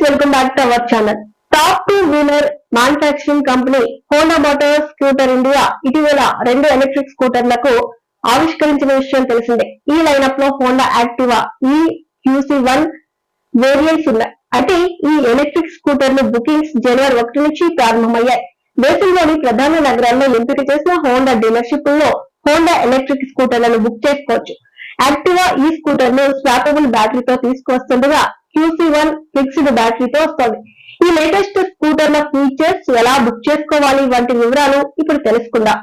Welcome back to our channel. Top 2 wheeler manufacturing company Honda Motors scooter India ఇటీవల 2 electric స్కూటర్లకు ఆవిష్కరించిన విషయం తెలిసిందే. ఈ లైనప్ లో హోండా యాక్టివా ఈ QC1 వేరియంట్స్ ఉన్నాయి. అయితే ఈ ఎలక్ట్రిక్ స్కూటర్లు బుకింగ్స్ జనవరి 1 నుంచి ప్రారంభమయ్యాయి. దేశంలోని ప్రధాన నగరాల్లో ఎంపిక చేసిన హోండా డీలర్షిప్ లో హోండా ఎలక్ట్రిక్ స్కూటర్లను బుక్ చేసుకోవచ్చు. యాక్టివా ఈ స్కూటర్ ను స్వాపబుల్ బ్యాటరీతో తీసుకువస్తుండగా QC1 ఫిక్స్డ్ బ్యాటరీతో వస్తోంది. ఈ లేటెస్ట్ స్కూటర్ల ఫీచర్స్, ఎలా బుక్ చేసుకోవాలి వంటి వివరాలు ఇప్పుడు తెలుసుకుందాం.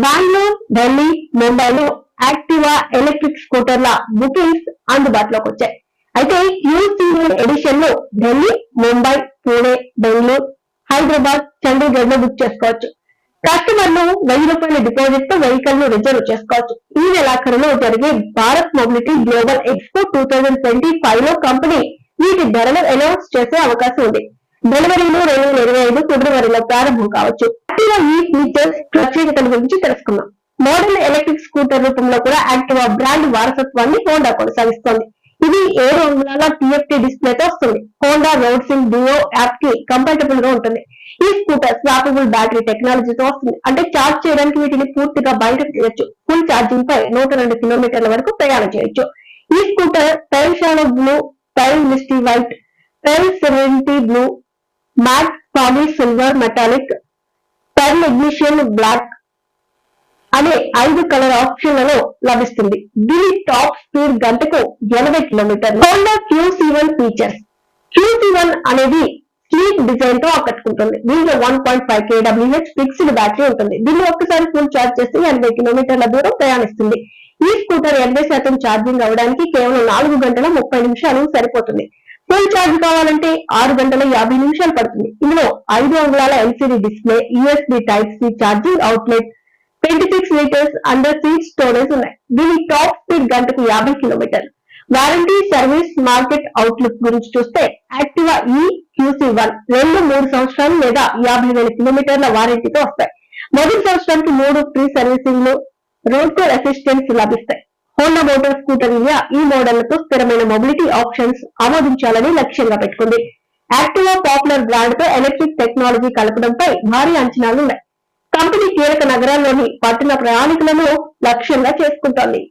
బెంగళూరు, ఢిల్లీ, ముంబైలో యాక్టివా ఎలక్ట్రిక్ స్కూటర్ల బుకింగ్స్ అందుబాటులోకి వచ్చాయి. అయితే QC1 ఎడిషన్ లో ఢిల్లీ, ముంబై, పూణే, బెంగళూరు, హైదరాబాద్, చండీగఢ్ లో బుక్ చేసుకోవచ్చు. కస్టమర్లు ₹1000 డిపాజిట్ తో వెహికల్ ను రిజర్వ్ చేసుకోవచ్చు. ఈ నెలాఖరులో జరిగే భారత్ మొబిలిటీ గ్లోబల్ ఎక్స్పో 2025 లో కంపెనీ వీటి ధరలు అనౌన్స్ చేసే అవకాశం ఉంది. డెలివరీలు 2025 ఫిబ్రవరిలో ప్రారంభం కావచ్చు. యాక్టివా ఈ ఫీచర్స్, ప్రత్యేకతల గురించి తెలుసుకుందాం. మోడల్ ఎలక్ట్రిక్ స్కూటర్ రూపంలో కూడా యాక్టివా బ్రాండ్ వారసత్వాన్ని హోండా కొనసాగిస్తోంది. ఇది 7 అంగుళాల TFT డిస్ప్లేతో వస్తుంది. హోండా రోడ్ సింగ్ డియో యాప్ కి కంపాటబుల్ గా ఉంటుంది. ఈ స్కూటర్ స్వాపబుల్ బ్యాటరీ టెక్నాలజీతో వస్తుంది. అంటే ఛార్జ్ చేయడానికి వీటిని పూర్తిగా బయటకు తీయొచ్చు. ఫుల్ ఛార్జింగ్ పై 102 కిలోమీటర్ల వరకు ప్రయాణం చేయొచ్చు. ఈ scooter pearl shadow blue, pearl misty white, pearl serenity blue, matte foggy silver metallic, pearl ignition black అనే 5 కలర్ ఆప్షన్లలో లభిస్తుంది. దీని టాప్ స్పీడ్ గంటకు 80 కిలోమీటర్లు. Honda QC1 features. QC1 అనేది స్లీక్ డిజైన్ తో ఆకట్టుకుంటుంది. దీనిలో 1.5 kWh ఫిక్స్డ్ బ్యాటరీ ఉంటుంది. దీన్ని ఒక్కసారి ఫుల్ ఛార్జ్ చేస్తే 80 కిలోమీటర్ల దూరం ప్రయాణిస్తుంది. ఈ స్కూటర్ 80% ఛార్జింగ్ అవడానికి కేవలం 4 గంటల 30 నిమిషాలు సరిపోతుంది. ఫుల్ ఛార్జ్ కావాలంటే 6 గంటల 50 నిమిషాలు పడుతుంది. ఇందులో 5 అంగుళాల LCD display, USB Type C charging outlet, 26 litres under seat storage ఉన్నాయి. దీని టాప్ స్పీడ్ గంటకు 50 కిలోమీటర్లు. వారంటీ, సర్వీస్, మార్కెట్ అవుట్లుక్ గురించి చూస్తే యాక్టివా ఈ QC1 2-3 సంవత్సరాలు లేదా 50,000 కిలోమీటర్ల వారంటీతో వస్తాయి. మొదటి సంవత్సరానికి 3 ఫ్రీ సర్వీసింగ్లు, రోడ్ కోడ్ అసిస్టెన్స్ లభిస్తాయి. హోండా మోటార్ స్కూటర్ ఇండియా ఈ మోడళ్లతో స్థిరమైన మొబిలిటీ ఆప్షన్స్ ఆమోదించాలని లక్ష్యంగా పెట్టుకుంది. యాక్టివా పాపులర్ బ్రాండ్ తో ఎలక్ట్రిక్ టెక్నాలజీ కలపడంపై భారీ అంచనాలున్నాయి. కంపెనీ కీలక నగరాల్లోని పట్టణ ప్రయాణికులను లక్ష్యంగా చేసుకుంటోంది.